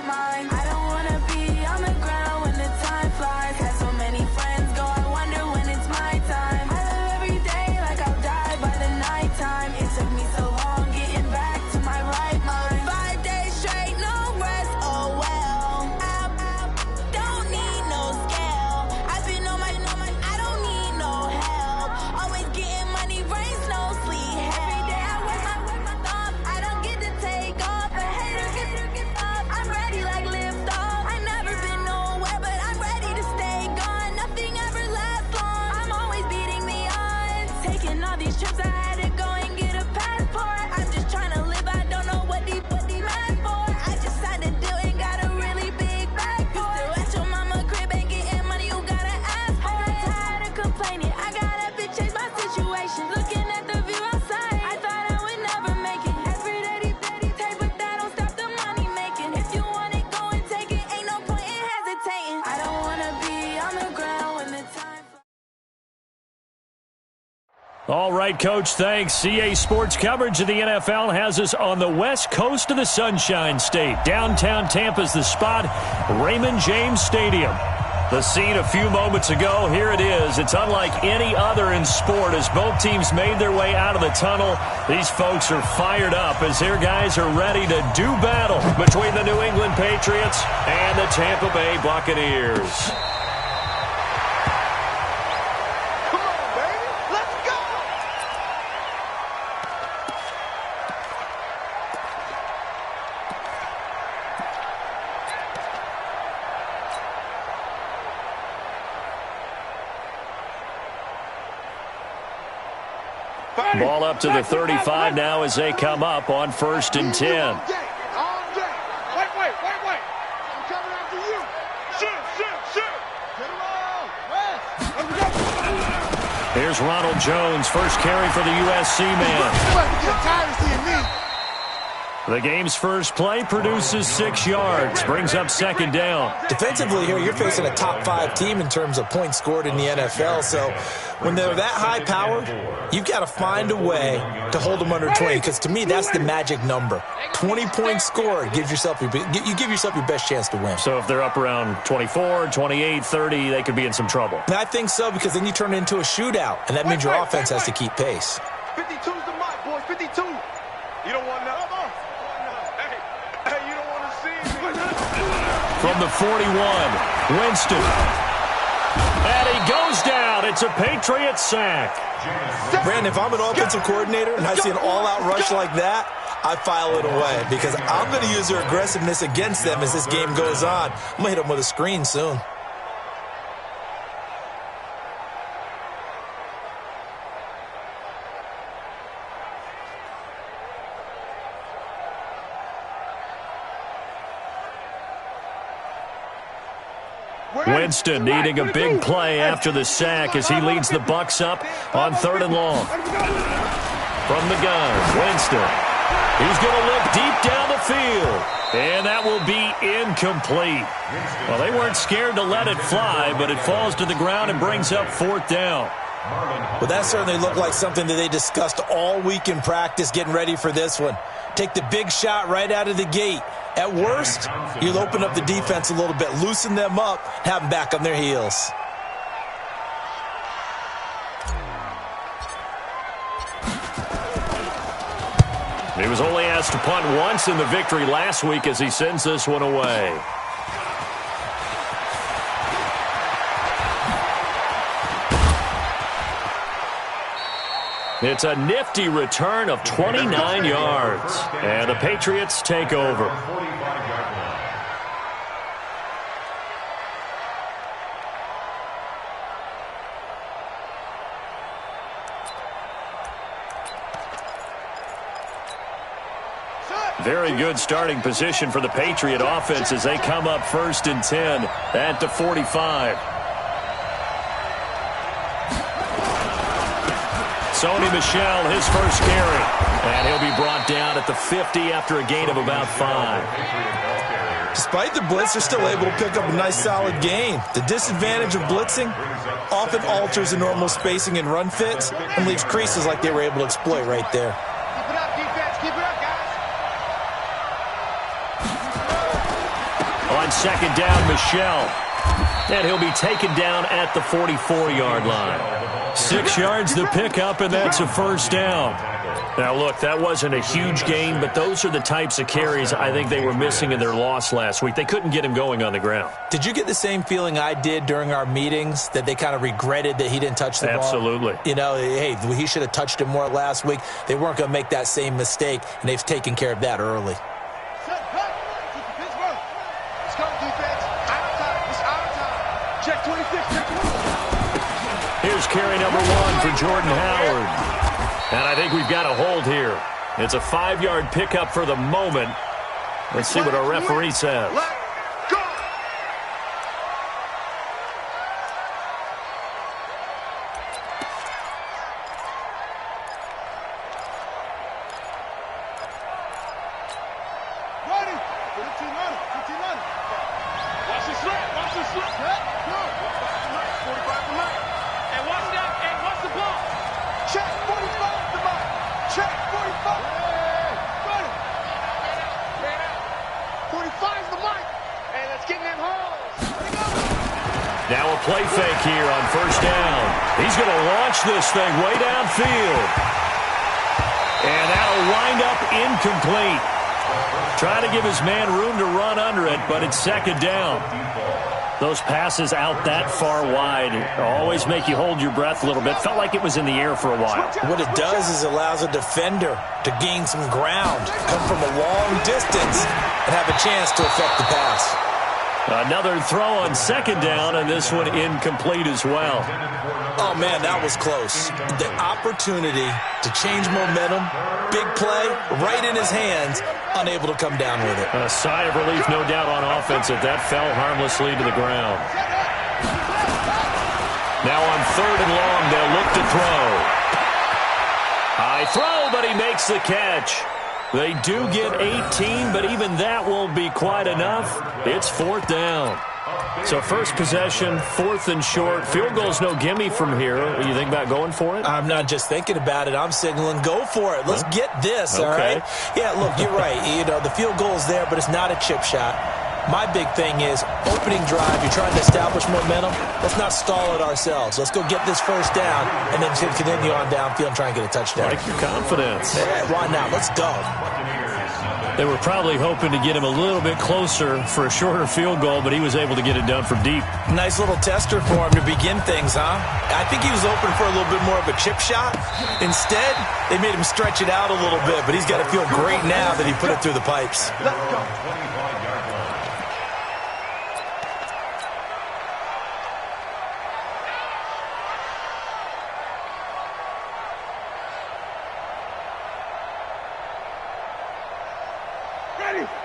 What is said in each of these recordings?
right mind. I don't wanna be on the ground when the time flies. Had so many friends go, I wonder when it's my time. I live every day like I'll die by the nighttime. It took me so long getting back to my right mind. 5 days straight, no rest, oh well. Don't need no scale. I've been on my, I don't need no help. Always getting money, rains, no sleep. Every day I work my thumb. I don't get to take off. A hater get up. I'm ready like lift off. I never been nowhere, but I'm ready to stay gone. Nothing ever lasts long. I'm always beating the odds. Taking all these trips, I had to go and get a passport. I'm just trying to live. I don't know what the mad for. I just signed a deal and got a really big bag for it. Still at your mama crib and getting money, you gotta ask for it. Tired of complaining. I gotta bitch change my situation. Looking at the view outside, I thought I would never make it. Every day, take, but that don't stop the money making. If you want it, go and take it. Ain't no point in hesitating. I don't wanna be on the ground when the time. All right, Coach, thanks. CA Sports coverage of the NFL has us on the west coast of the Sunshine State. Downtown Tampa's the spot, Raymond James Stadium. The scene a few moments ago, here it is. It's unlike any other in sport as both teams made their way out of the tunnel. These folks are fired up as their guys are ready to do battle between the New England Patriots and the Tampa Bay Buccaneers. Ball up to the 35 now as they come up on 1st and 10. Wait. I'm coming after you. Shoot. Here's Ronald Jones, first carry for the USC man. The game's first play produces 6 yards, brings up 2nd down. Defensively here, you're facing a top 5 team in terms of points scored in the NFL. So when they're that high powered, you've got to find a way to hold them under 20. Because to me, that's the magic number. 20 points scored gives yourself you give yourself your best chance to win. So if they're up around 24, 28, 30, they could be in some trouble. And I think so, because then you turn it into a shootout, and that means your offense has to keep pace. 52's the mark, boys. 52. You don't want nothing. Hey, you don't want to see me. From the 41, Winston. And he goes down. It's a Patriot sack. Brandon, if I'm an offensive coordinator and I see an all-out rush like that, I file it away because I'm going to use their aggressiveness against them as this game goes on. I'm going to hit them with a screen soon. Winston needing a big play after the sack as he leads the Bucs up on 3rd and long. From the gun, Winston. He's going to look deep down the field. And that will be incomplete. Well, they weren't scared to let it fly, but it falls to the ground and brings up 4th down. Well, that certainly looked like something that they discussed all week in practice getting ready for this one. Take the big shot right out of the gate. At worst, you'll open up the defense a little bit, loosen them up, have them back on their heels. He was only asked to punt once in the victory last week as he sends this one away. It's a nifty return of 29 yards. And the Patriots take over. Very good starting position for the Patriot offense as they come up 1st and 10 at the 45. Sony Michel, his first carry. And he'll be brought down at the 50 after a gain of about 5. Despite the blitz, they're still able to pick up a nice solid gain. The disadvantage of blitzing often alters the normal spacing and run fits and leaves creases like they were able to exploit right there. Keep it up, defense. Keep it up, guys. On second down, Michelle. And he'll be taken down at the 44-yard line. 6 yards the pickup, and that's a first down. Now, look, that wasn't a huge gain, but those are the types of carries I think they were missing in their loss last week. They couldn't get him going on the ground. Did you get the same feeling I did during our meetings, that they kind of regretted that he didn't touch the ball? Absolutely. You know, hey, he should have touched it more last week. They weren't going to make that same mistake, and they've taken care of that early. Check 26, check 26. Here's carry number 1 for Jordan Howard. And I think we've got a hold here. It's a 5-yard pickup for the moment. Let's see what our referee says. Let go. Ready. 15 running. 15 running. Watch the slip. Watch the slip. Go. 45 to Mike. And watch that. And watch the ball. Check 45 to Mike. Check 45. Ready. 45 to Mike. And let's get in them holes. Now a play fake here on first down. He's going to launch this thing way downfield. And that'll wind up incomplete. Trying to give his man room to run under it, but it's second down. Those passes out that far wide always make you hold your breath a little bit. Felt like it was in the air for a while. What it does is allows a defender to gain some ground, come from a long distance, and have a chance to affect the pass. Another throw on second down, and this one incomplete as well. Oh, man, that was close. The opportunity to change momentum, big play, right in his hands, unable to come down with it. A sigh of relief, no doubt, on offense that that fell harmlessly to the ground. Now on third and long, they'll look to throw. High throw, but he makes the catch. They do get 18, but even that won't be quite enough. It's fourth down. So first possession, fourth and short. Field goal's no gimme from here. What do you think about going for it? I'm not just thinking about it. I'm signaling, go for it. Let's get this, all right? Yeah, look, you're right. You know, the field goal's there, but it's not a chip shot. My big thing is opening drive. You're trying to establish momentum. Let's not stall it ourselves. Let's go get this first down and then continue on downfield and try and get a touchdown. Like your confidence. Yeah, why not? Let's go. They were probably hoping to get him a little bit closer for a shorter field goal, but he was able to get it done from deep. Nice little tester for him to begin things, huh? I think he was open for a little bit more of a chip shot. Instead, they made him stretch it out a little bit, but he's got to feel great now that he put it through the pipes. Let's go.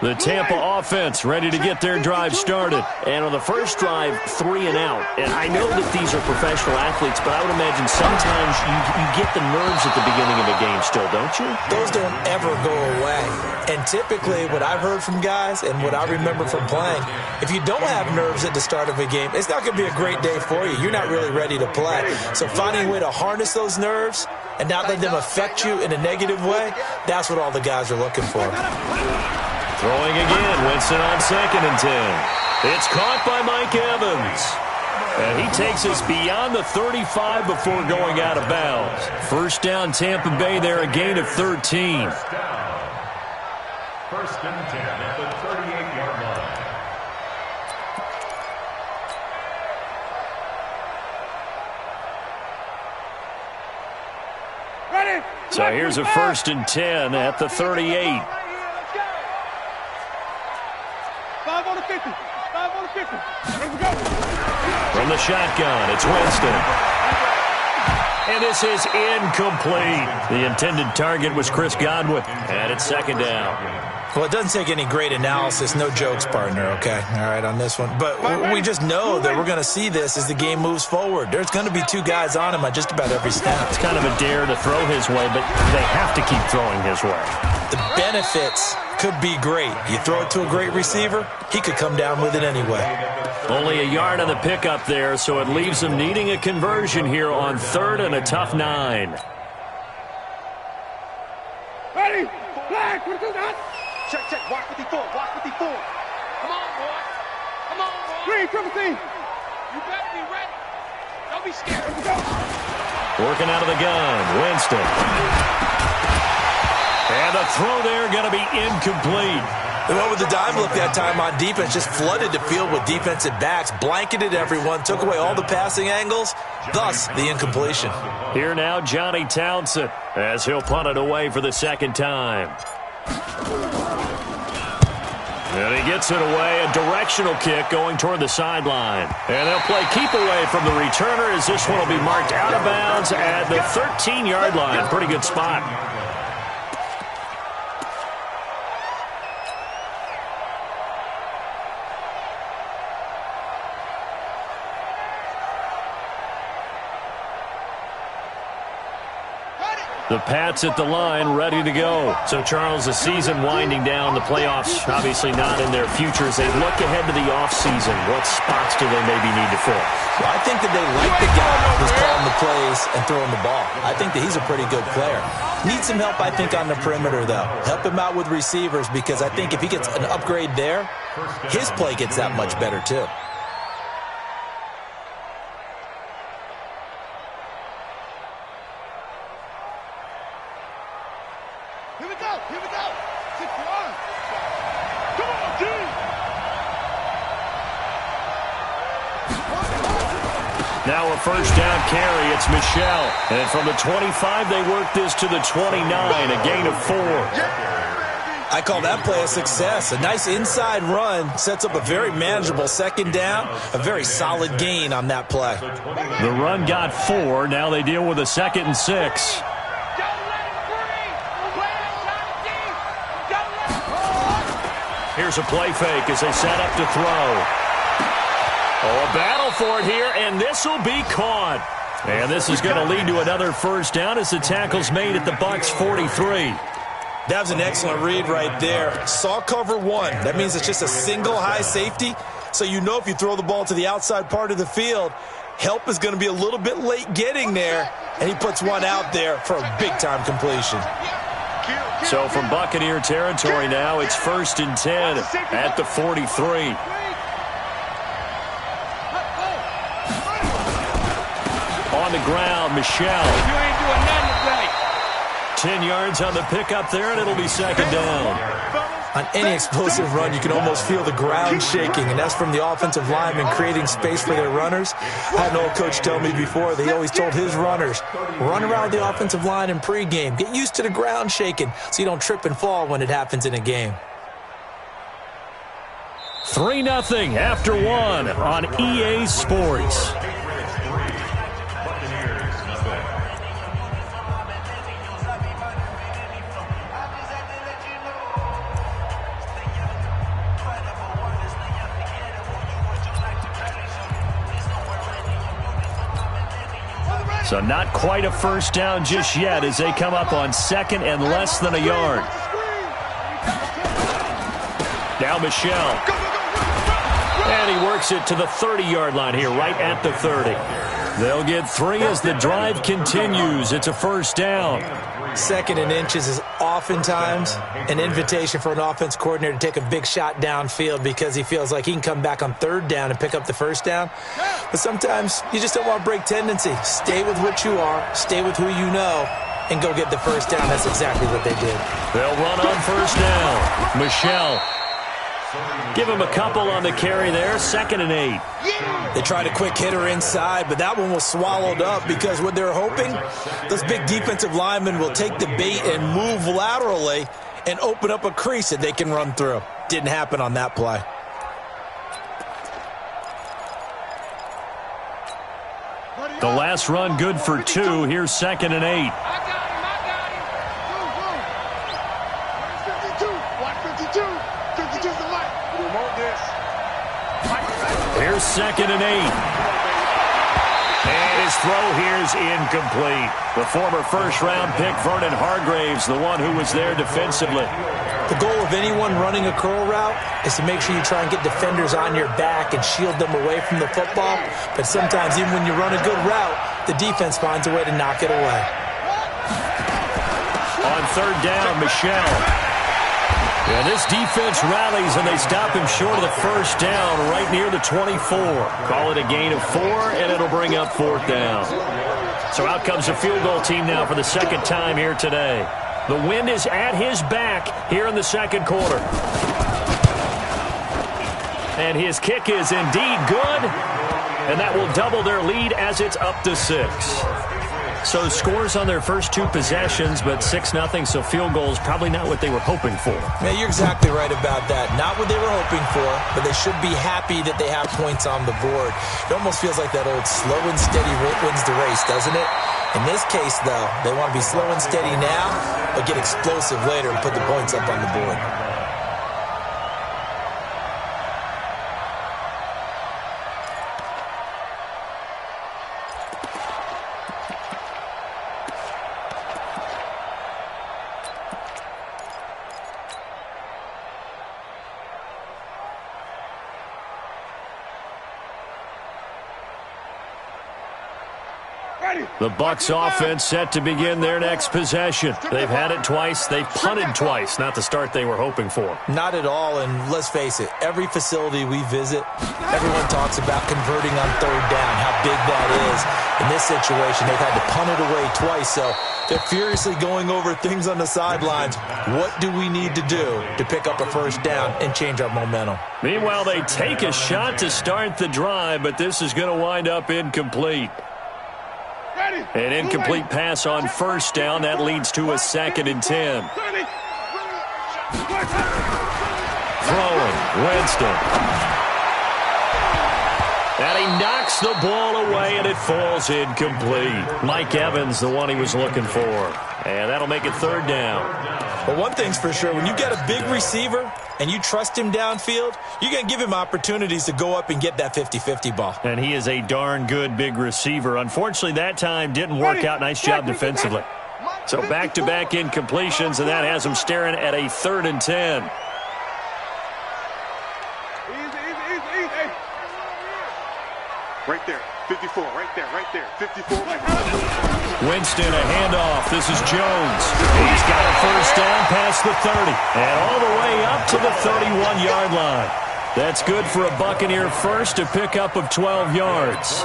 The Tampa offense ready to get their drive started. And on the first drive, 3 and out. And I know that these are professional athletes, but I would imagine sometimes you get the nerves at the beginning of a game still, don't you? Those don't ever go away. And typically what I've heard from guys and what I remember from playing, if you don't have nerves at the start of a game, it's not going to be a great day for you. You're not really ready to play. So finding a way to harness those nerves and not let them affect you in a negative way, that's what all the guys are looking for. Throwing again, Winston on second and 10. It's caught by Mike Evans. And he takes us beyond the 35 before going out of bounds. First down, Tampa Bay there, a gain of 13. First and 10 at the 38-yard line. Ready. So here's a first and 10 at the 38. 5 on the 50. 5 on the 50. Let's go. From the shotgun, it's Winston. And this is incomplete. The intended target was Chris Godwin. And it's second down. Well, it doesn't take any great analysis. No jokes, partner, okay? All right, on this one. But we just know that we're going to see this as the game moves forward. There's going to be 2 guys on him on just about every snap. It's kind of a dare to throw his way, but they have to keep throwing his way. The benefits could be great. You throw it to a great receiver, he could come down with it anyway. Only a yard on the pickup there, so it leaves them needing a conversion here on third and a tough 9. Ready. Flag. Check, check. Block 54. Block 54. Come on, boy. Green, triple team. You better be ready. Don't be scared. Working out of the gun, Winston. And the throw there going to be incomplete. They went with the dime look that time on defense, just flooded the field with defensive backs, blanketed everyone, took away all the passing angles, thus the incompletion. Here now, Johnny Townsend, as he'll punt it away for the second time. And he gets it away, a directional kick going toward the sideline. And they'll play keep away from the returner as this one will be marked out of bounds at the 13-yard line. Pretty good spot. The Pats at the line, ready to go. So, Charles, the season winding down, the playoffs obviously not in their futures. They look ahead to the offseason. What spots do they maybe need to fill? Well, I think that they like the guy who's calling the plays and throwing the ball. I think that he's a pretty good player. Needs some help, I think, on the perimeter, though. Help him out with receivers, because I think if he gets an upgrade there, his play gets that much better, too. Here we go. Here we go. 6-1. Come on, G. Now a first down carry. It's Michelle. And from the 25, they work this to the 29, a gain of 4. I call that play a success. A nice inside run sets up a very manageable second down, a very solid gain on that play. The run got 4. Now they deal with a 2nd and 6. Here's a play fake as they set up to throw. Oh, a battle for it here, and this will be caught. And this is going to lead to another first down as the tackle's made at the Bucs 43. That was an excellent read right there. Saw cover 1. That means it's just a single high safety. So you know if you throw the ball to the outside part of the field, help is going to be a little bit late getting there. And he puts one out there for a big-time completion. So from Buccaneer territory now, it's 1st and 10 at the 43. On the ground, Michelle. You ain't doing nothing today. 10 yards on the pickup there, and it'll be 2nd down. On any explosive run, you can almost feel the ground shaking, and that's from the offensive linemen creating space for their runners. I had an old coach tell me before, they always told his runners, run around the offensive line in pregame. Get used to the ground shaking so you don't trip and fall when it happens in a game. 3-0 after 1 on EA Sports. So not quite a first down just yet as they come up on 2nd and less than a yard. Now Michelle. And he works it to the 30-yard line here, right at the 30. They'll get 3 as the drive continues. It's a first down. 2nd and inches is oftentimes an invitation for an offense coordinator to take a big shot downfield because he feels like he can come back on 3rd down and pick up the first down. But sometimes you just don't want to break tendency. Stay with what you are, stay with who you know, and go get the first down. That's exactly what they did. They'll run on first down. Michelle. Give him a couple on the carry there. 2nd and 8. They tried a quick hitter inside, but that one was swallowed up because what they're hoping, those big defensive linemen will take the bait and move laterally and open up a crease that they can run through. Didn't happen on that play. The last run good for 2. Here's 2nd and 8. I got him. Go, go. 52. Watch 52. 52's the light. We want this. Here's 2nd and 8. And his throw here is incomplete. The former first-round pick, Vernon Hargraves, the one who was there defensively. The goal of anyone running a curl route is to make sure you try and get defenders on your back and shield them away from the football. But sometimes, even when you run a good route, the defense finds a way to knock it away. On 3rd down, Michelle. And this defense rallies, and they stop him short of the first down right near the 24. Call it a gain of 4, and it'll bring up 4th down. So out comes the field goal team now for the second time here today. The wind is at his back here in the second quarter. And his kick is indeed good, and that will double their lead as it's up to 6. So scores on their first 2 possessions, but 6-0, so field goals probably not what they were hoping for. Yeah, you're exactly right about that. Not what they were hoping for, but they should be happy that they have points on the board. It almost feels like that old slow and steady wins the race, doesn't it? In this case, though, they want to be slow and steady now, but get explosive later and put the points up on the board. The Bucs offense set to begin their next possession. They've had it twice. They've punted twice. Not the start they were hoping for. Not at all, and let's face it, every facility we visit, everyone talks about converting on 3rd down, how big that is. In this situation, they've had to punt it away twice, so they're furiously going over things on the sidelines. What do we need to do to pick up a 1st down and change our momentum? Meanwhile, they take a shot to start the drive, but this is going to wind up incomplete. An incomplete pass on 1st down. That leads to a 2nd and 10. Throwing, Winston. And he knocks the ball away, and it falls incomplete. Mike Evans, the one he was looking for. And that'll make it 3rd down. Well, one thing's for sure. When you get a big receiver and you trust him downfield, you're going to give him opportunities to go up and get that 50-50 ball. And he is a darn good big receiver. Unfortunately, that time didn't work out. Nice job defensively. So back-to-back incompletions, and that has him staring at a 3rd and 10. Easy. Right there. 54, right there. 54. Winston, a handoff. This is Jones. He's got a 1st down past the 30. And all the way up to the 31-yard line. That's good for a Buccaneer first, a pickup of 12 yards.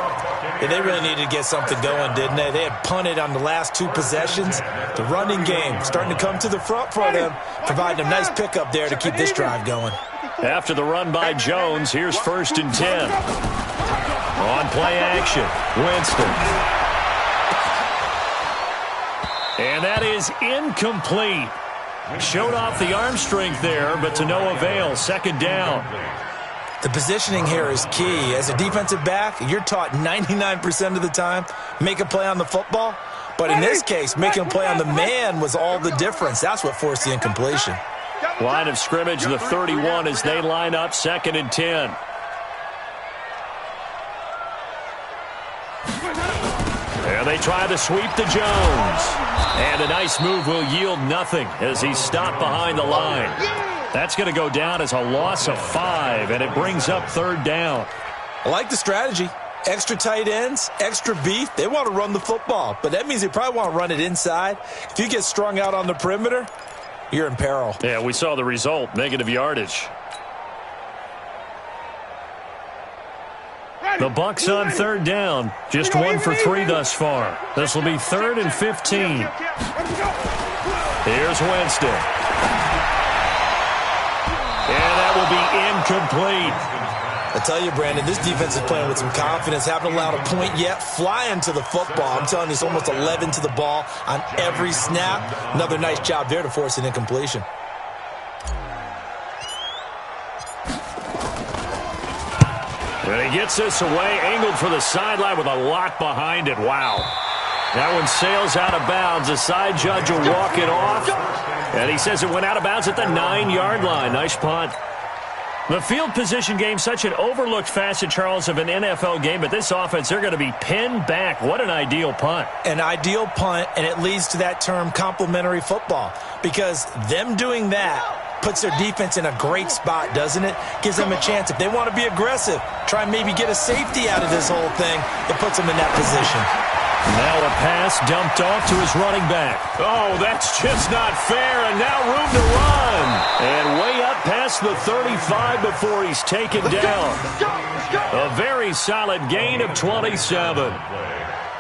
Yeah, they really needed to get something going, didn't they? They had punted on the last 2 possessions. The running game starting to come to the front for them, providing a nice pickup there to keep this drive going. After the run by Jones, here's 1st and 10. On play action, Winston. And that is incomplete. Showed off the arm strength there, but to no avail. 2nd down. The positioning here is key. As a defensive back, you're taught 99% of the time, make a play on the football. But in this case, making a play on the man was all the difference. That's what forced the incompletion. Line of scrimmage, the 31 as they line up, 2nd and 10. And they try to sweep to Jones. And a nice move will yield nothing as he's stopped behind the line. That's going to go down as a loss of 5, and it brings up 3rd down. I like the strategy. Extra tight ends, extra beef. They want to run the football, but that means they probably want to run it inside. If you get strung out on the perimeter, you're in peril. Yeah, we saw the result, negative yardage. The Bucs on 3rd down, just 1 for 3 thus far. This will be 3rd and 15. Here's Winston. And that will be incomplete. I tell you, Brandon, this defense is playing with some confidence. Haven't allowed a point yet. Flying to the football. I'm telling you, it's almost 11 to the ball on every snap. Another nice job there to force an incompletion. And he gets this away, angled for the sideline with a lot behind it. Wow. That one sails out of bounds. The side judge will walk it off. And he says it went out of bounds at the 9-yard line. Nice punt. The field position game, such an overlooked facet, Charles, of an NFL game. But this offense, they're going to be pinned back. What an ideal punt. An ideal punt, and it leads to that term complementary football. Because them doing that puts their defense in a great spot, doesn't it? Gives them a chance. If they want to be aggressive, try and maybe get a safety out of this whole thing, it puts them in that position. Now a pass dumped off to his running back. Oh, that's just not fair, and now room to run. And way up past the 35 before he's taken down. A very solid gain of 27.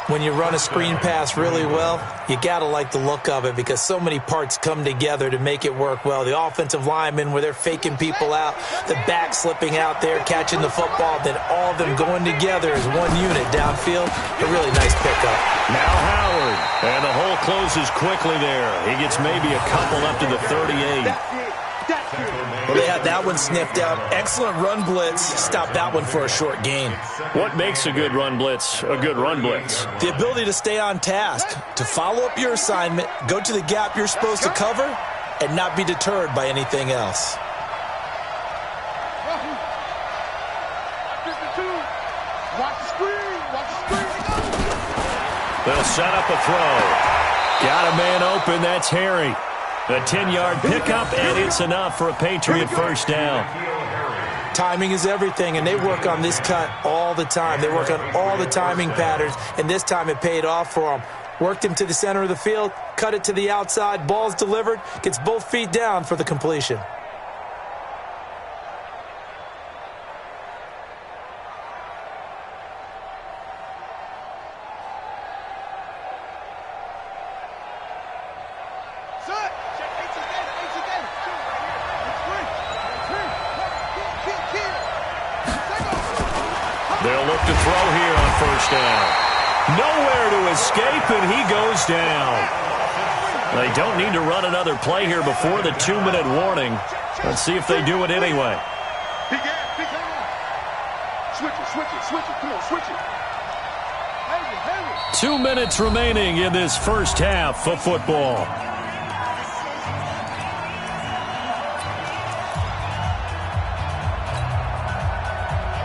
When you run a screen pass really well, you got to like the look of it because so many parts come together to make it work well. The offensive linemen, where they're faking people out, the back slipping out there, catching the football, then all of them going together as one unit downfield. A really nice pickup. Now Howard, and the hole closes quickly there. He gets maybe a couple up to the 38. Well, they had that one sniffed out. Excellent run blitz. Stop that one for a short gain. What makes a good run blitz a good run blitz? The ability to stay on task, to follow up your assignment, go to the gap you're supposed to cover, and not be deterred by anything else. Watch the screen. Watch the screen. They'll set up a throw. Got a man open. That's Harry. A 10-yard pickup, and it's enough for a Patriot first down. Timing is everything, and they work on this cut all the time. They work on all the timing patterns, and this time it paid off for them. Worked him to the center of the field, cut it to the outside, ball's delivered, gets both feet down for the completion. They'll look to throw here on first down. Nowhere to escape, and he goes down. They don't need to run another play here before the 2-minute warning. Let's see if they do it anyway. Switch it. Come on, switch it. 2 minutes remaining in this first half of football.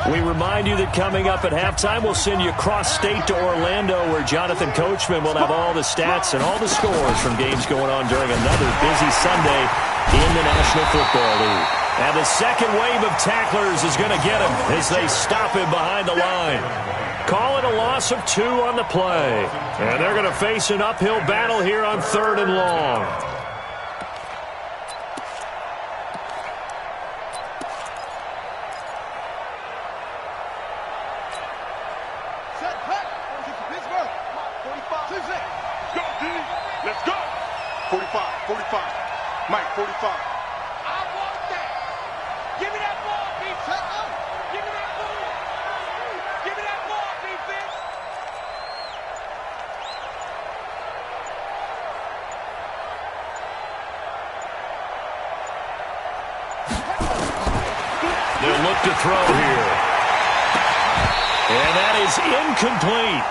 We remind you that coming up at halftime, we'll send you cross-state to Orlando, where Jonathan Coachman will have all the stats and all the scores from games going on during another busy Sunday in the National Football League. And the second wave of tacklers is going to get him as they stop him behind the line. Call it a loss of 2 on the play. And they're going to face an uphill battle here on 3rd and long. Let's go. 45. Mike, 45. I want that. Give me that ball, defense. Give me that ball. Give me that ball, defense. They'll look to throw here. And that is incomplete.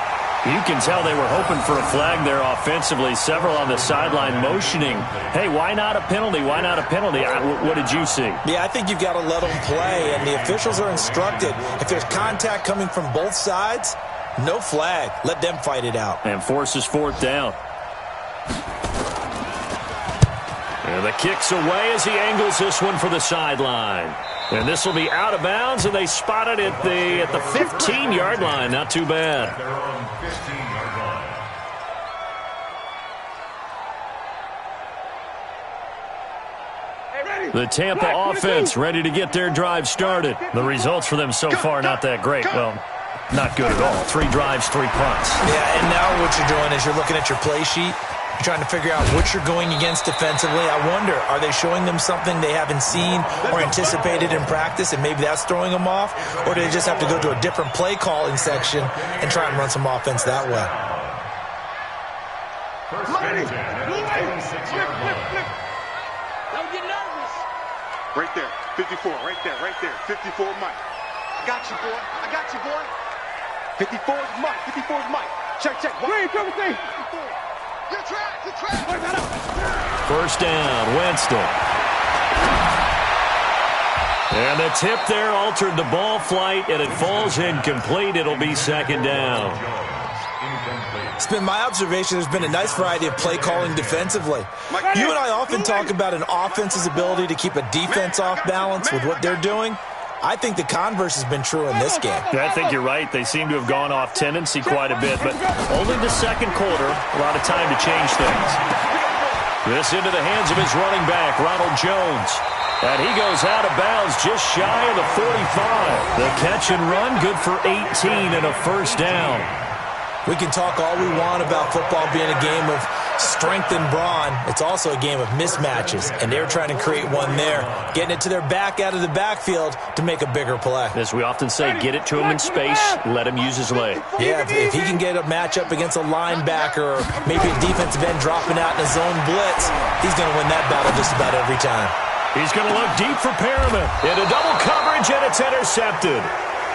You can tell they were hoping for a flag there offensively. Several on the sideline motioning, hey, why not a penalty? Why not a penalty? What did you see? Yeah, I think you've got to let them play, and the officials are instructed. If there's contact coming from both sides, no flag. Let them fight it out. And forces 4th down. And the kick's away as he angles this one for the sideline. And this will be out of bounds, and they spot it at the 15-yard line. Not too bad. They're on 15-yard line. The Tampa offense ready to get their drive started. The results for them so far not that great. Well, not good at all. 3 drives, 3 punts. Yeah, and now what you're doing is you're looking at your play sheet. You're trying to figure out what you're going against defensively. I wonder, are they showing them something they haven't seen or anticipated in practice, and maybe that's throwing them off? Or do they just have to go to a different play calling section and try and run some offense that way? First and 10 at the 26-yard line. Don't get nervous. Right there. 54. Right there. 54, Mike. I got you, boy. 54 is Mike. Check. Green, come and see. Good track. First down, Winston. And the tip there altered the ball flight, and it falls incomplete. It'll be 2nd down. It's been my observation there's been a nice variety of play calling defensively. You and I often talk about an offense's ability to keep a defense off balance with what they're doing. I think the converse has been true in this game. I think you're right. They seem to have gone off tendency quite a bit, but only the second quarter, a lot of time to change things. This into the hands of his running back, Ronald Jones. And he goes out of bounds just shy of the 45. The catch and run, good for 18 and a first down. We can talk all we want about football being a game of strength and brawn. It's also a game of mismatches, and they're trying to create one there, getting it to their back out of the backfield to make a bigger play. As we often say, get it to him in space, let him use his leg. Yeah, if he can get a matchup against a linebacker or maybe a defensive end dropping out in a zone blitz, he's going to win that battle just about every time. He's going to look deep for Perriman. Into double coverage, and it's intercepted.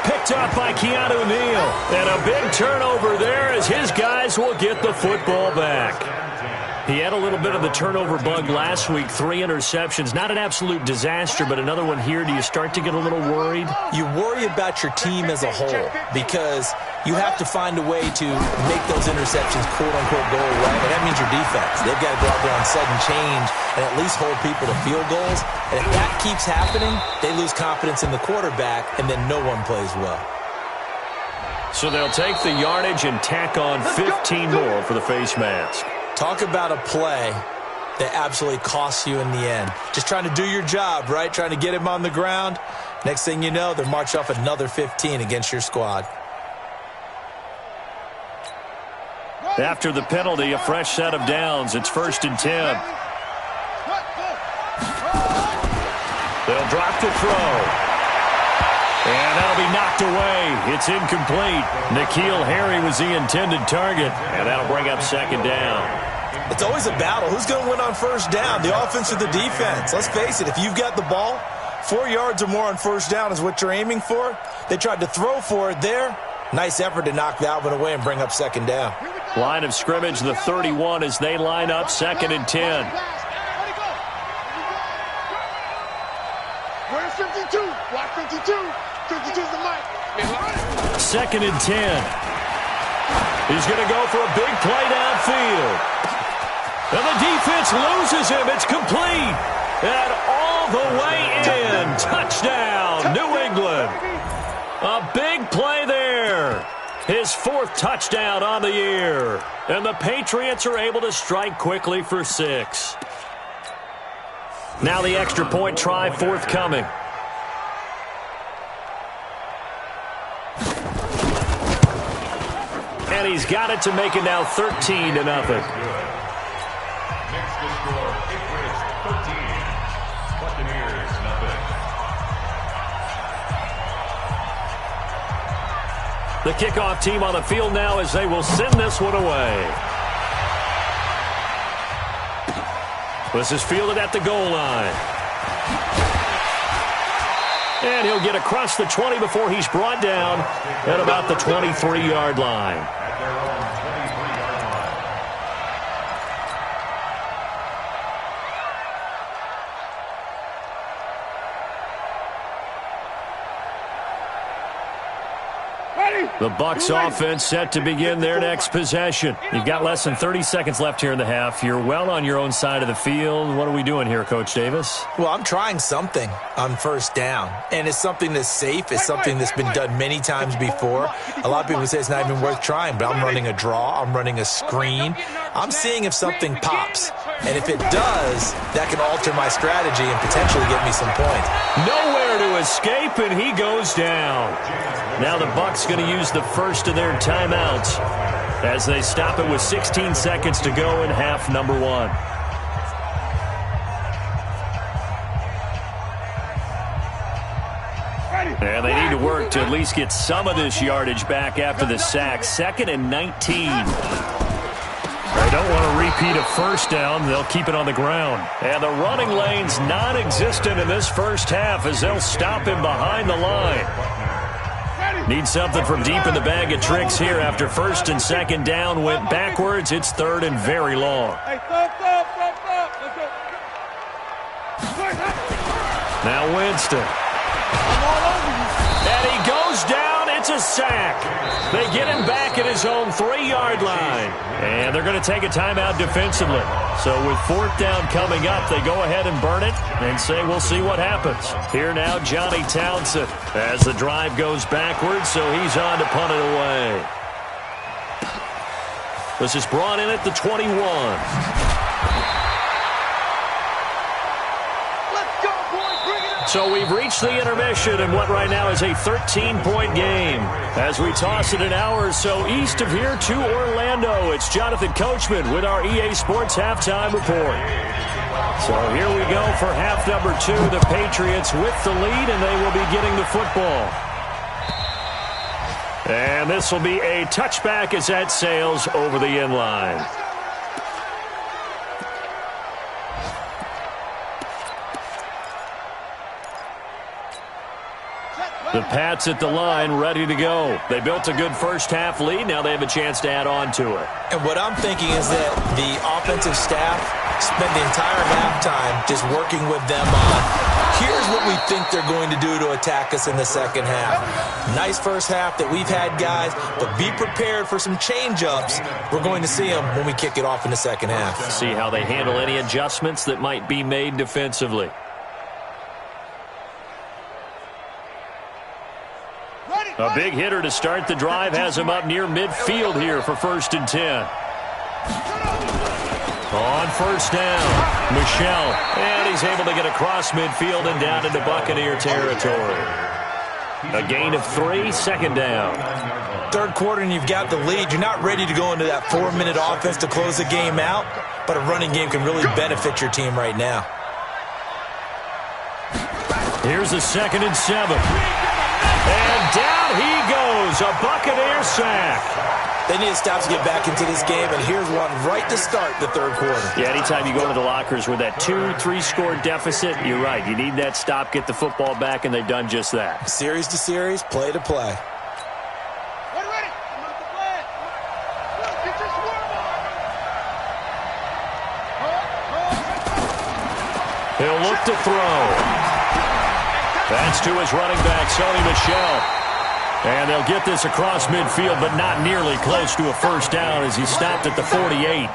Picked up by Keanu Neal. And a big turnover there as his guys will get the football back. He had a little bit of the turnover bug last week, 3 interceptions. Not an absolute disaster, but another one here. Do you start to get a little worried? You worry about your team as a whole because you have to find a way to make those interceptions, quote-unquote, go away. And that means your defense. They've got to go out there on sudden change and at least hold people to field goals. And if that keeps happening, they lose confidence in the quarterback, and then no one plays well. So they'll take the yardage and tack on 15 more for the face mask. Talk about a play that absolutely costs you in the end. Just trying to do your job, right? Trying to get him on the ground. Next thing you know, they're marching off another 15 against your squad. After the penalty, a fresh set of downs. It's 1st and 10. They'll drop the throw. And that'll be knocked away. It's incomplete. N'Keal Harry was the intended target, and that'll bring up 2nd down. It's always a battle. Who's going to win on 1st down, the offense or the defense? Let's face it, if you've got the ball, 4 yards or more on 1st down is what you're aiming for. They tried to throw for it there. Nice effort to knock that one away and bring up 2nd down. Line of scrimmage, the 31 as they line up, 2nd and 10. Where's 52? Watch 52. 52's the mic. 2nd and 10. He's going to go for a big play downfield. And the defense loses him. It's complete. And all the way in. Touchdown, New England. A big play there. His 4th touchdown on the year. And the Patriots are able to strike quickly for 6. Now the extra point try forthcoming. And he's got it to make it now 13-0. Next to score, Patriots 13, Buccaneers 0. The kickoff team on the field now as they will send this one away. This is fielded at the goal line. And he'll get across the 20 before he's brought down at about the 23-yard line. At their own 23-yard line. The Bucs offense set to begin their next possession. You've got less than 30 seconds left here in the half. You're well on your own side of the field. What are we doing here, Coach Davis? Well, I'm trying something on 1st down, and it's something that's safe. It's something that's been done many times before. A lot of people say it's not even worth trying, but I'm running a draw. I'm running a screen. I'm seeing if something pops, and if it does, that can alter my strategy and potentially get me some points. Nowhere to escape, and he goes down. Now the Bucs going to use the first of their timeouts as they stop it with 16 seconds to go in half number 1. And they need to work to at least get some of this yardage back after the sack. 2nd and 19. They don't want to repeat a 1st down. They'll keep it on the ground. And the running lane's non-existent in this first half as they'll stop him behind the line. Need something from deep in the bag of tricks here after 1st and 2nd down went backwards. It's 3rd and very long. Now Winston. And he goes down. It's a sack. They get him back at his his own 3-yard line. And they're going to take a timeout defensively. So with 4th down coming up, they go ahead and burn it and say we'll see what happens. Here now, Johnny Townsend as the drive goes backwards, so he's on to punt it away. This is brought in at the 21. So we've reached the intermission in what right now is a 13-point game. As we toss it an hour or so east of here to Orlando, it's Jonathan Coachman with our EA Sports Halftime Report. So here we go for half number 2. The Patriots with the lead, and they will be getting the football. And this will be a touchback as that sails over the end line. The Pats at the line, ready to go. They built a good first-half lead. Now they have a chance to add on to it. And what I'm thinking is that the offensive staff spent the entire halftime just working with them on, here's what we think they're going to do to attack us in the second half. Nice first half that we've had, guys, but be prepared for some change-ups. We're going to see them when we kick it off in the second half. See how they handle any adjustments that might be made defensively. A big hitter to start the drive has him up near midfield here for 1st and 10. On 1st down, Michelle. And he's able to get across midfield and down into Buccaneer territory. A gain of 3, 2nd down. Third quarter and you've got the lead. You're not ready to go into that 4-minute offense to close the game out, but a running game can really benefit your team right now. Here's a 2nd and 7. And down he goes, a Buccaneer sack. They need to stop to get back into this game, and here's one right to start the third quarter. Yeah, anytime you go to the lockers with that 2-3 score deficit, you're right. You need that stop, get the football back, and they've done just that. Series to series, play to play. Ready. I'm out to play. Get your swarm on. He'll look to throw. That's to his running back, Sony Michel. And they'll get this across midfield, but not nearly close to a first down as he stopped at the 48.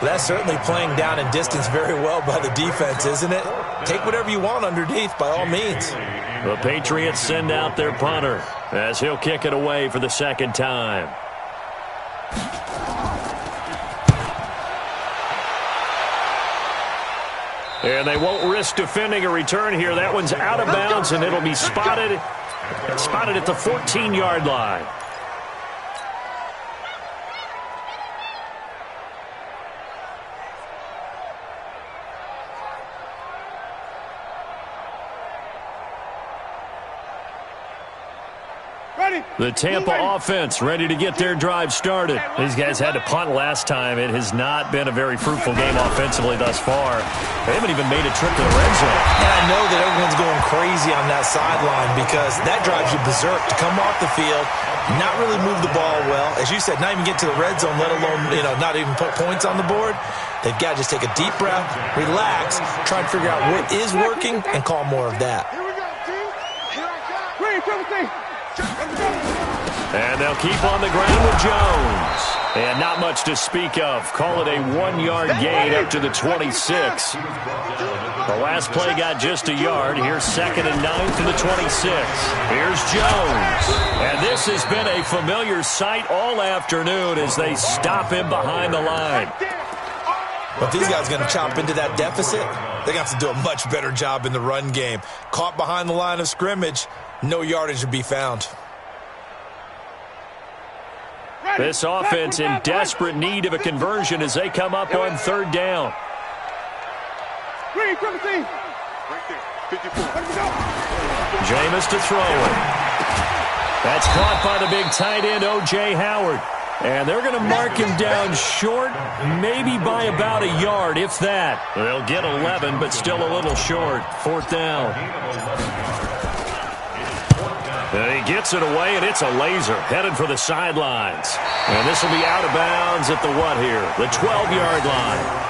That's certainly playing down in distance very well by the defense, isn't it? Take whatever you want underneath, by all means. The Patriots send out their punter as he'll kick it away for the 2nd time. And they won't risk defending a return here. That one's out of bounds, and it'll be spotted at the 14-yard line. The Tampa offense ready to get their drive started. These guys had to punt last time. It has not been a very fruitful game offensively thus far. They haven't even made a trip to the red zone. And I know that everyone's going crazy on that sideline because that drives you berserk to come off the field, not really move the ball well. As you said, not even get to the red zone, let alone, not even put points on the board. They've got to just take a deep breath, relax, try and figure out what is working, and call more of that. Here we go, team. Here I come. Ready, Timothy. And they'll keep on the ground with Jones. And not much to speak of. Call it a 1-yard gain up to the 26. The last play got just a yard. Here's 2nd and 9 from the 26. Here's Jones. And this has been a familiar sight all afternoon as they stop him behind the line. But if these guys are going to chop into that deficit, they're going to have to do a much better job in the run game. Caught behind the line of scrimmage, no yardage to be found. This offense in desperate need of a conversion as they come up on 3rd down. Ready, Timothy. Right there, 54. Jameis to throw it. That's caught by the big tight end, O.J. Howard. And they're going to mark him down short, maybe by about a yard, if that. They'll get 11, but still a little short. 4th down. And he gets it away, and it's a laser headed for the sidelines. And this will be out of bounds at the what here? The 12-yard line.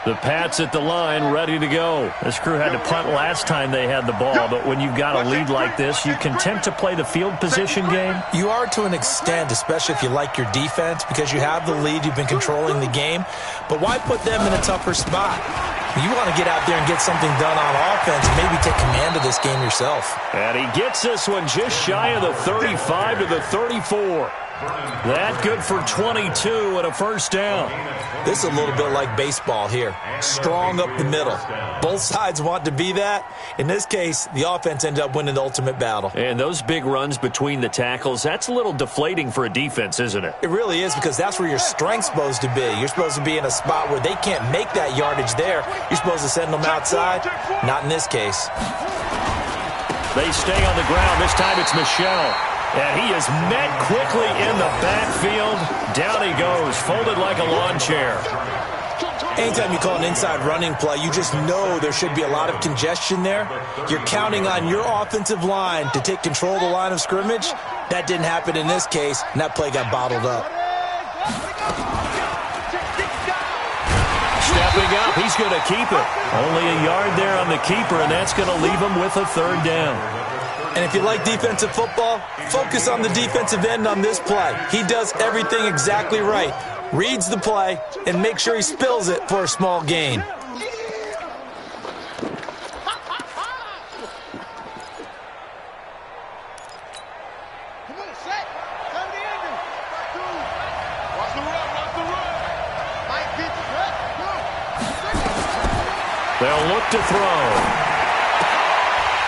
The Pats at the line, ready to go. This crew had to punt last time they had the ball, but when you've got a lead like this, you content to play the field position game? You are to an extent, especially if you like your defense, because you have the lead, you've been controlling the game. But why put them in a tougher spot? You want to get out there and get something done on offense and maybe take command of this game yourself. And he gets this one just shy of the 35 to the 34. That good for 22 and a first down. This is a little bit like baseball here. Strong up the middle. Both sides want to be that. In this case, the offense ended up winning the ultimate battle. And those big runs between the tackles, that's a little deflating for a defense, isn't it? It really is, because that's where your strength's supposed to be. You're supposed to be in a spot where they can't make that yardage there. You're supposed to send them outside. Not in this case. They stay on the ground. This time it's Michel. And he is met quickly in the backfield. Down he goes, folded like a lawn chair. Anytime you call an inside running play, you just know there should be a lot of congestion there. You're counting on your offensive line to take control of the line of scrimmage. That didn't happen in this case, and that play got bottled up. Stepping up, he's going to keep it. Only a yard there on the keeper, and that's going to leave him with a third down. And if you like defensive football, focus on the defensive end on this play. He does everything exactly right. Reads the play and makes sure he spills it for a small gain. Come on, set. Time to end it. Watch the run, watch the run. Mike gets it. They'll look to throw.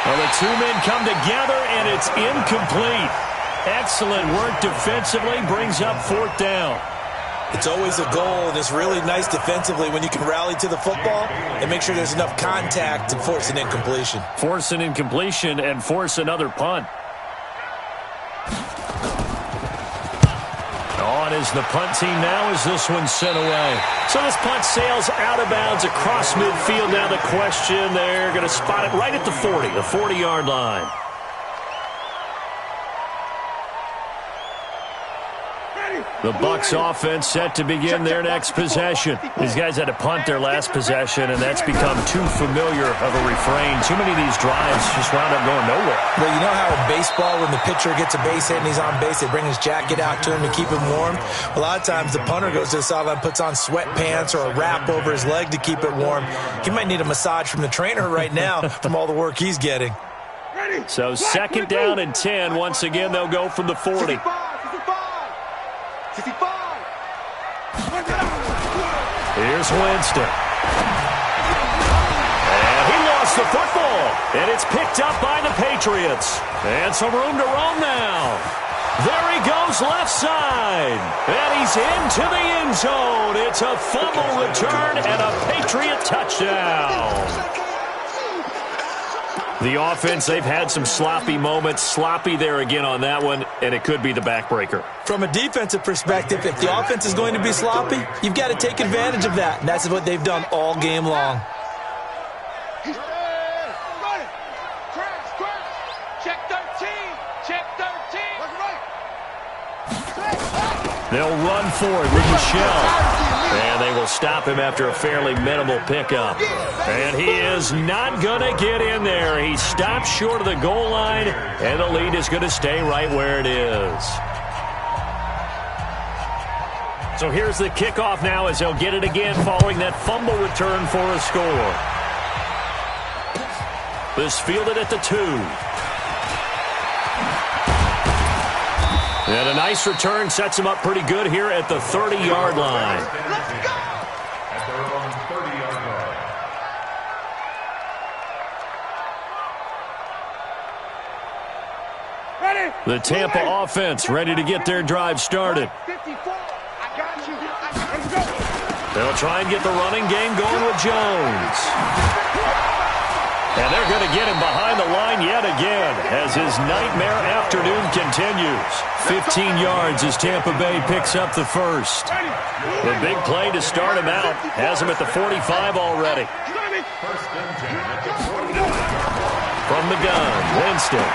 Well, the two men come together, and it's incomplete. Excellent work defensively, brings up fourth down. It's always a goal, and it's really nice defensively when you can rally to the football and make sure there's enough contact to force an incompletion. Force an incompletion and force another punt. On is the punt team now as this one's sent away. So this punt sails out of bounds across midfield. Now the question, they're going to spot it right at the 40, the 40-yard line. The Bucs offense set to begin their next possession. These guys had to punt their last possession, and that's become too familiar of a refrain. Too many of these drives just wound up going nowhere. Well, you know how in baseball, when the pitcher gets a base hit and he's on base, they bring his jacket out to him to keep him warm? A lot of times the punter goes to the sideline, puts on sweatpants or a wrap over his leg to keep it warm. He might need a massage from the trainer right now from all the work he's getting. So second down and 10. Once again, they'll go from the 40. 65. Here's Winston. And he lost the football. And it's picked up by the Patriots. And some room to roam now. There he goes left side. And he's into the end zone. It's a fumble return and a Patriot touchdown. The offense, they've had some sloppy moments. Sloppy there again on that one, and it could be the backbreaker. From a defensive perspective, if the offense is going to be sloppy, you've got to take advantage of that. And that's what they've done all game long. Check 13. Check 13. They'll run for it with Michel. And they will stop him after a fairly minimal pickup. And he is not going to get in there. He stops short of the goal line, and the lead is going to stay right where it is. So here's the kickoff now as they'll get it again following that fumble return for a score. This fielded at the 2. And a nice return sets him up pretty good here at the 30-yard line. Let's go! At their own 30-yard line. Ready? The Tampa offense ready to get their drive started. 54. I got you. Let's go. They'll try and get the running game going with Jones. And they're going to get him behind the line yet again as his nightmare afternoon continues. 15 yards as Tampa Bay picks up the first. The big play to start him out has him at the 45 already. First and 10 at the 49. From the gun, Winston.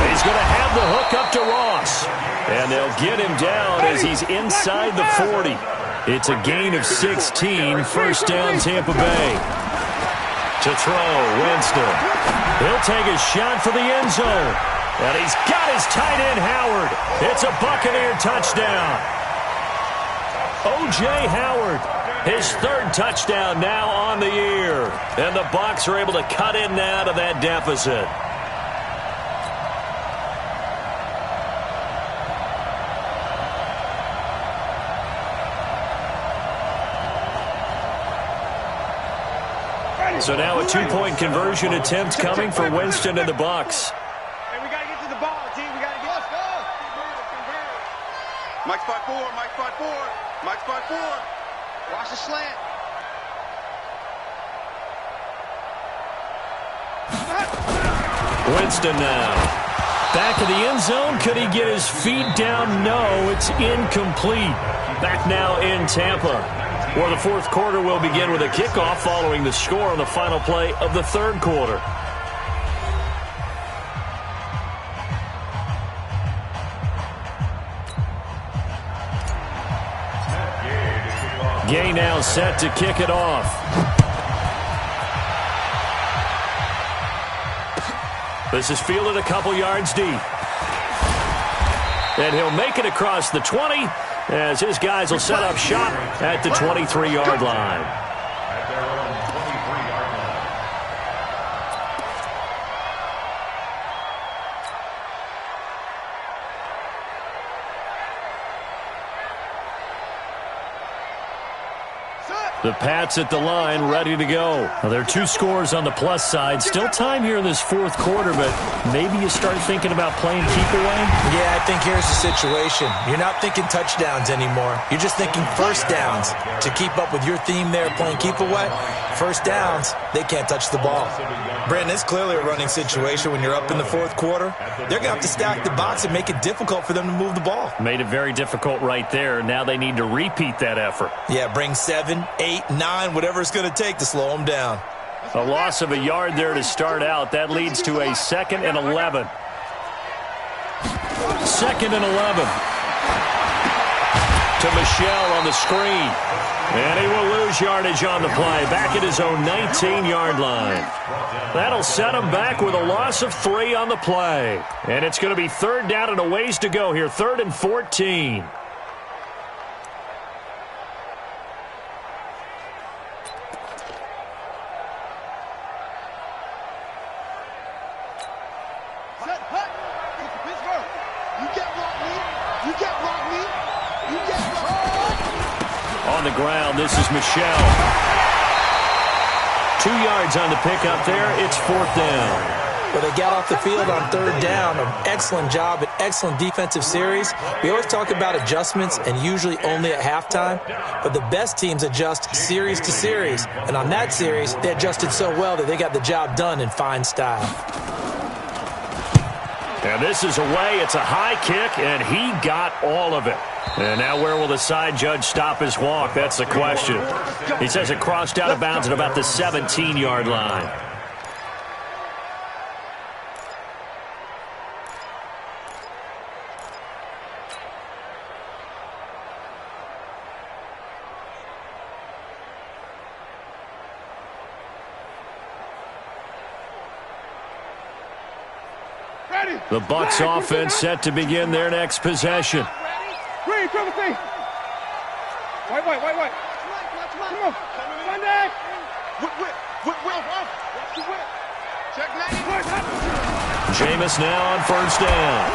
He's going to have the hook up to Ross. And they'll get him down as he's inside the 40. It's a gain of 16, first down Tampa Bay. To throw, Winston. He'll take a shot for the end zone. And he's got his tight end, Howard. It's a Buccaneer touchdown. O.J. Howard, his third touchdown now on the year. And the Bucs are able to cut in now to that deficit. So now a two-point conversion attempt coming for Winston and the Bucs. Hey, we got to get to the ball, team. We got to get to Mike's 5-4, Mike's 5-4, Mike's 5-4. Watch the slant. Winston now. Back of the end zone. Could he get his feet down? No, it's incomplete. Back now in Tampa, where the fourth quarter will begin with a kickoff following the score on the final play of the third quarter. Gay now set to kick it off. This is fielded a couple yards deep. And he'll make it across the 20 as his guys will set up shop at the 23-yard line. At their own 23-yard line. The Pats at the line, ready to go. Well, there are two scores on the plus side. Still time here in this fourth quarter, but maybe you start thinking about playing keep away? Yeah, I think here's the situation. You're not thinking touchdowns anymore. You're just thinking first downs. To keep up with your theme there, playing keep away, first downs, they can't touch the ball. Brandon, it's clearly a running situation when you're up in the fourth quarter. They're going to have to stack the box and make it difficult for them to move the ball. Made it very difficult right there. Now they need to repeat that effort. Yeah, bring 7, 8, 9, whatever it's going to take to slow them down. A loss of a yard there to start out. That leads to a 2nd and 11. 2nd and 11. To Michelle on the screen. And he will lose yardage on the play. Back at his own 19-yard line. That'll set him back with a loss of 3 on the play. And it's going to be third down and a ways to go here. 3rd and 14. On the ground, this is Michelle. 2 yards on the pickup there. It's 4th down. Well, they got off the field on 3rd down. An excellent job, an excellent defensive series. We always talk about adjustments and usually only at halftime, but the best teams adjust series to series. And on that series, they adjusted so well that they got the job done in fine style. And this is away. It's a high kick, and he got all of it. And now where will the side judge stop his walk? That's the question. He says it crossed out of bounds at about the 17-yard line. The Bucs offense set to begin their next possession. Green, triple C. White. Come on. Sunday. Whip. Watch the whip. Check 90. Jameis now on 1st down.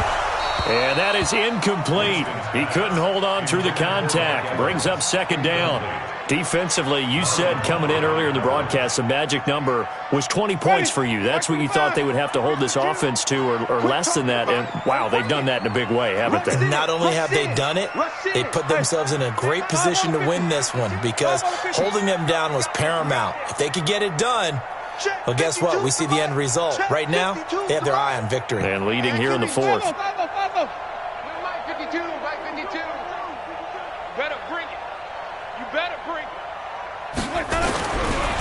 And that is incomplete. He couldn't hold on through the contact. Brings up 2nd down. Defensively, you said coming in earlier in the broadcast, the magic number was 20 points for you. That's what you thought they would have to hold this offense to, or less than that. And, wow, they've done that in a big way, haven't they? Not only have they done it, they put themselves in a great position to win this one because holding them down was paramount. If they could get it done, well, guess what? We see the end result. Right now, they have their eye on victory. And leading here in the 4th. White 52. Better bring it. You better bring it.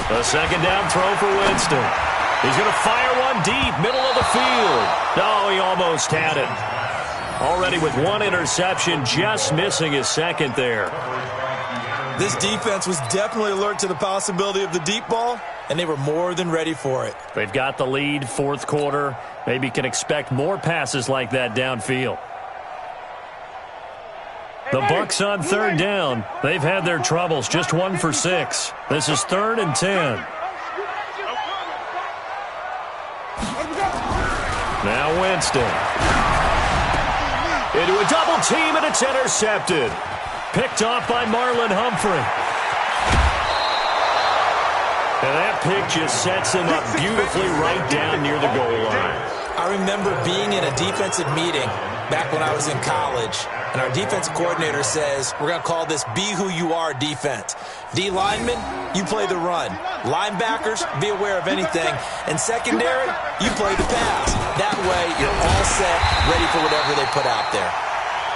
A 2nd down throw for Winston. He's going to fire one deep, middle of the field. No, he almost had it. Already with 1 interception, just missing his 2nd there. This defense was definitely alert to the possibility of the deep ball, and they were more than ready for it. They've got the lead, fourth quarter. Maybe can expect more passes like that downfield. The Bucs on third down. They've had their troubles, just 1 for 6. This is 3rd and 10. Now Winston. Into a double team, and it's intercepted. Picked off by Marlon Humphrey. And that pick just sets him up beautifully right down near the goal line. I remember being in a defensive meeting back when I was in college, and our defensive coordinator says, we're going to call this Be Who You Are defense. D linemen, you play the run. Linebackers, be aware of anything. And secondary, you play the pass. That way, you're all set, ready for whatever they put out there.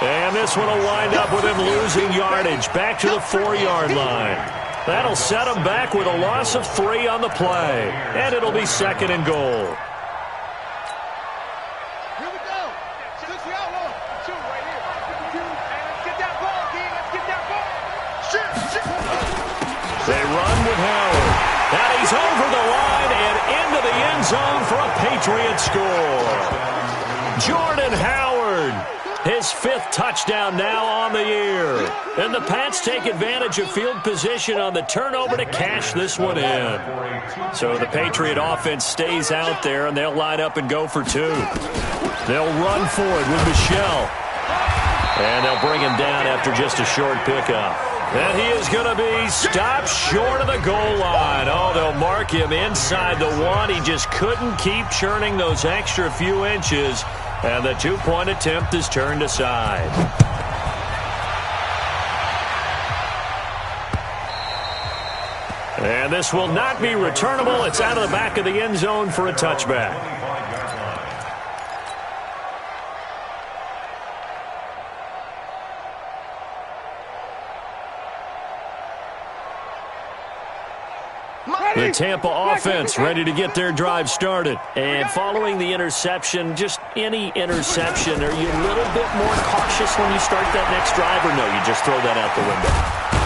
And this one will wind up with him losing yardage back to the 4-yard line. That'll set him back with a loss of 3 on the play. And it'll be 2nd and goal. Here we go. 60 outlaw. Shoot right here. And let's get that ball, King. Let's get that ball. Shit. They run with Howard. And he's over the line and into the end zone for a Patriot score. Jordan Howard. His 5th touchdown now on the year. And the Pats take advantage of field position on the turnover to cash this one in. So the Patriot offense stays out there, and they'll line up and go for 2. They'll run for it with Michelle. And they'll bring him down after just a short pickup. And he is going to be stopped short of the goal line. Oh, they'll mark him inside the 1. He just couldn't keep churning those extra few inches. And the 2-point attempt is turned aside. And this will not be returnable. It's out of the back of the end zone for a touchback. The Tampa offense ready to get their drive started. And following the interception, just any interception, are you a little bit more cautious when you start that next drive, or no, you just throw that out the window?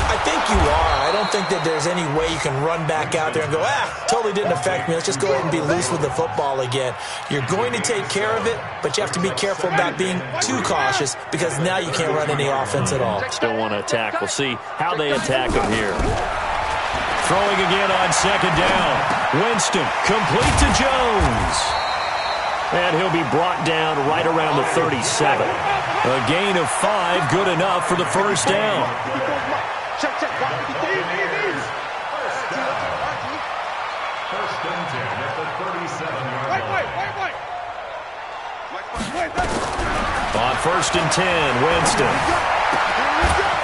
I think you are. I don't think that there's any way you can run back out there and go, totally didn't affect me. Let's just go ahead and be loose with the football again. You're going to take care of it, but you have to be careful about being too cautious because now you can't run any offense at all. Still want to attack. We'll see how they attack him here. Throwing again on 2nd down. Winston complete to Jones. And he'll be brought down right around the 37. A gain of 5, good enough for the first down. Check. First and 10 at the 37-yard line. Wait. On 1st and 10, Winston.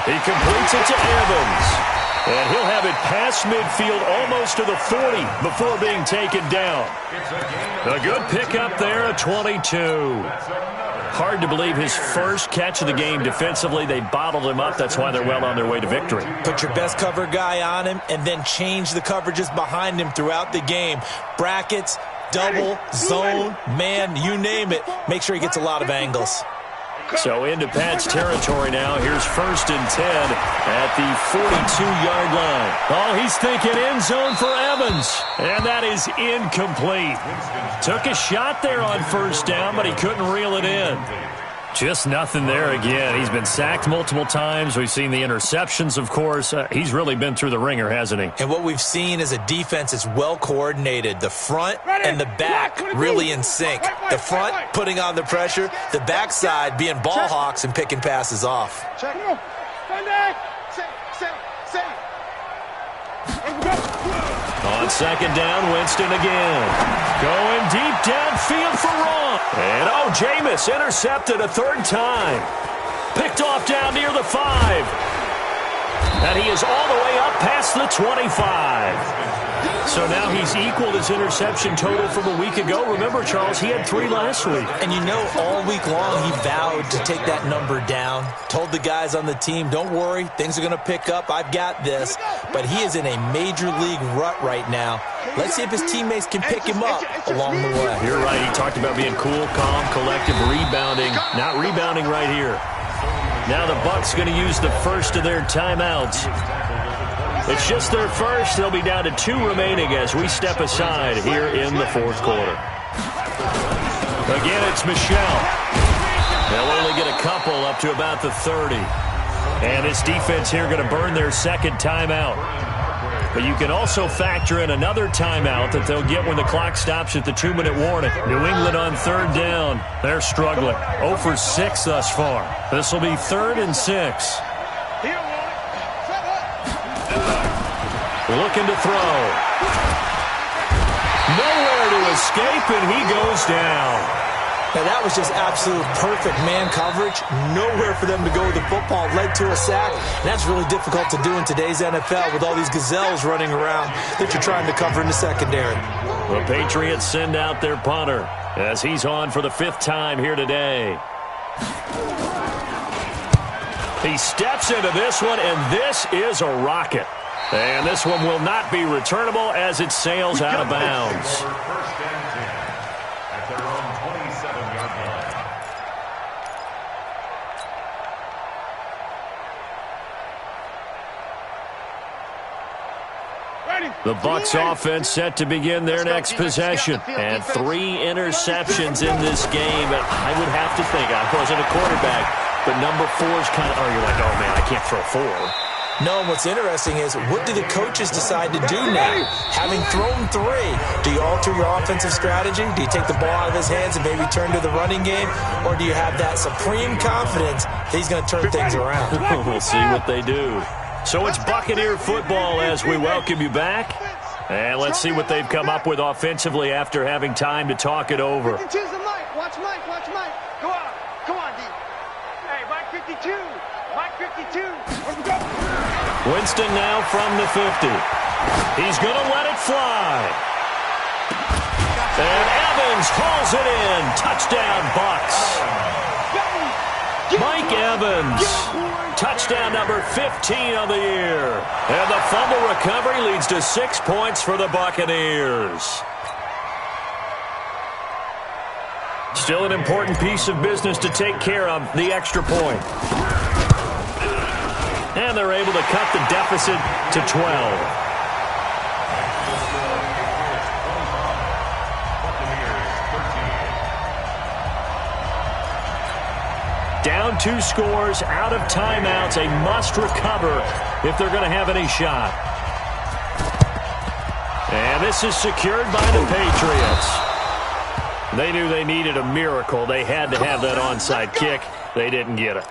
He completes it to Evans. And he'll have it past midfield almost to the 40 before being taken down. A good pickup there at 22. Hard to believe his first catch of the game defensively. They bottled him up. That's why they're well on their way to victory. Put your best cover guy on him and then change the coverages behind him throughout the game. Brackets, double, zone, man, you name it. Make sure he gets a lot of angles. So into Pats territory now. Here's 1st and 10 at the 42-yard line. Oh, he's thinking end zone for Evans. And that is incomplete. Took a shot there on 1st down, but he couldn't reel it in. Just nothing there again. He's been sacked multiple times. We've seen the interceptions, of course. He's really been through the ringer, hasn't he? And what we've seen is a defense that's well coordinated. The front and the back really in sync. The front putting on the pressure. The backside being ball hawks and picking passes off. Check. Come on. On 2nd down, Winston again. Going deep downfield for Ron. And Jameis intercepted a 3rd time. Picked off down near the 5. And he is all the way up past the 25. So now he's equaled his interception total from a week ago. Remember, Charles, he had 3 last week. And you know, all week long he vowed to take that number down. Told the guys on the team, don't worry, things are going to pick up. I've got this. But he is in a major league rut right now. Let's see if his teammates can pick him up along the way. You're right. He talked about being cool, calm, collective, rebounding. Not rebounding right here. Now the Bucs going to use the first of their timeouts. It's just their first. They'll be down to 2 remaining as we step aside here in the fourth quarter. Again, it's Michelle. They'll only get a couple up to about the 30. And this defense here going to burn their second timeout. But you can also factor in another timeout that they'll get when the clock stops at the 2-minute warning. New England on third down. They're struggling. 0 for 6 thus far. This will be 3rd and 6. Looking to throw. Nowhere to escape, and he goes down. Now, that was just absolute perfect man coverage. Nowhere for them to go with the football. Led to a sack. And that's really difficult to do in today's NFL with all these gazelles running around that you're trying to cover in the secondary. The Patriots send out their punter as he's on for the 5th time here today. He steps into this one, and this is a rocket. And this one will not be returnable as it sails out of bounds. The Bucs offense set to begin their next possession. And 3 interceptions in this game. And I would have to think, I wasn't a quarterback, but number 4 is kind of, you're like, oh, man, I can't throw 4. No, and what's interesting is, what do the coaches decide to do now? Having thrown 3, do you alter your offensive strategy? Do you take the ball out of his hands and maybe turn to the running game? Or do you have that supreme confidence that he's going to turn things around? We'll see what they do. So it's Buccaneer football as we welcome you back. And let's see what they've come up with offensively after having time to talk it over. Watch Mike. Go on. Come on, D. Hey, Mike 52. Mike 52. Let's go. Winston now from the 50. He's going to let it fly. And Evans hauls it in. Touchdown, Bucs. Mike Evans. Touchdown number 15 of the year. And the fumble recovery leads to 6 points for the Buccaneers. Still an important piece of business to take care of, the extra point. And they're able to cut the deficit to 12. Down 2 scores, out of timeouts, a must recover if they're going to have any shot. And this is secured by the Patriots. They knew they needed a miracle. They had to have that onside kick. They didn't get it.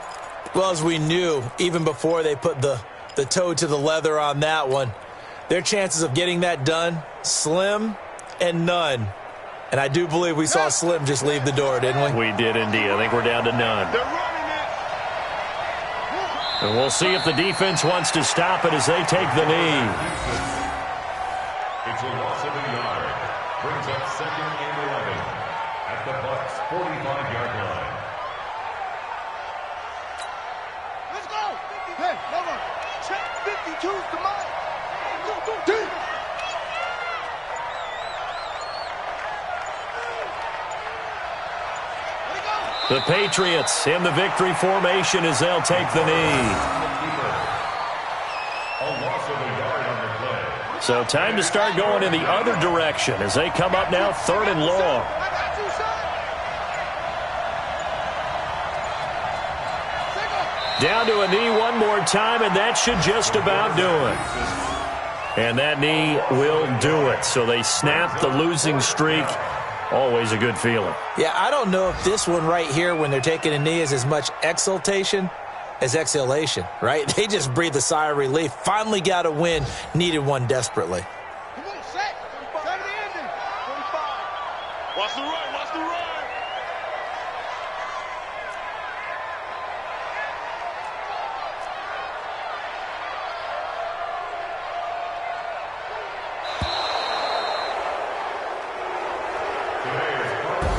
Well, as we knew, even before they put the toe to the leather on that one, their chances of getting that done, slim and none. And I do believe we saw Slim just leave the door, didn't we? We did indeed. I think we're down to none. And we'll see if the defense wants to stop it as they take the knee. It's a loss of a yard. Brings up 2nd and 11 at the Bucs 45-yard line. Let's go. Hey, hold on. Check 52's the Mike. Go. The Patriots in the victory formation as they'll take the knee. So time to start going in the other direction as they come up now 3rd and long. Down to a knee one more time, and that should just about do it. And that knee will do it. So they snap the losing streak. Always a good feeling. Yeah, I don't know if this one right here, when they're taking a knee, is as much exultation as exhalation, right? They just breathe a sigh of relief. Finally got a win. Needed one desperately. Come on, set. Time to end it. 45. Watch the run. Watch the run.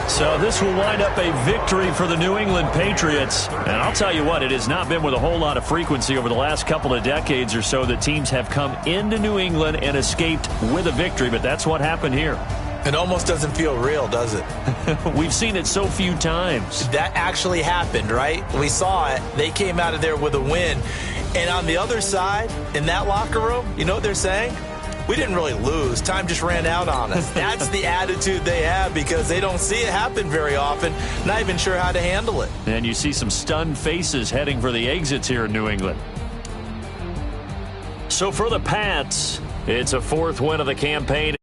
So this will wind up a victory for the New England Patriots. And I'll tell you what, it has not been with a whole lot of frequency over the last couple of decades or so that teams have come into New England and escaped with a victory. But that's what happened here. It almost doesn't feel real, does it? We've seen it so few times. That actually happened, right? We saw it. They came out of there with a win. And on the other side, in that locker room, you know what they're saying? We didn't really lose. Time just ran out on us. That's the attitude they have because they don't see it happen very often. Not even sure how to handle it. And you see some stunned faces heading for the exits here in New England. So for the Pats, it's a 4th win of the campaign.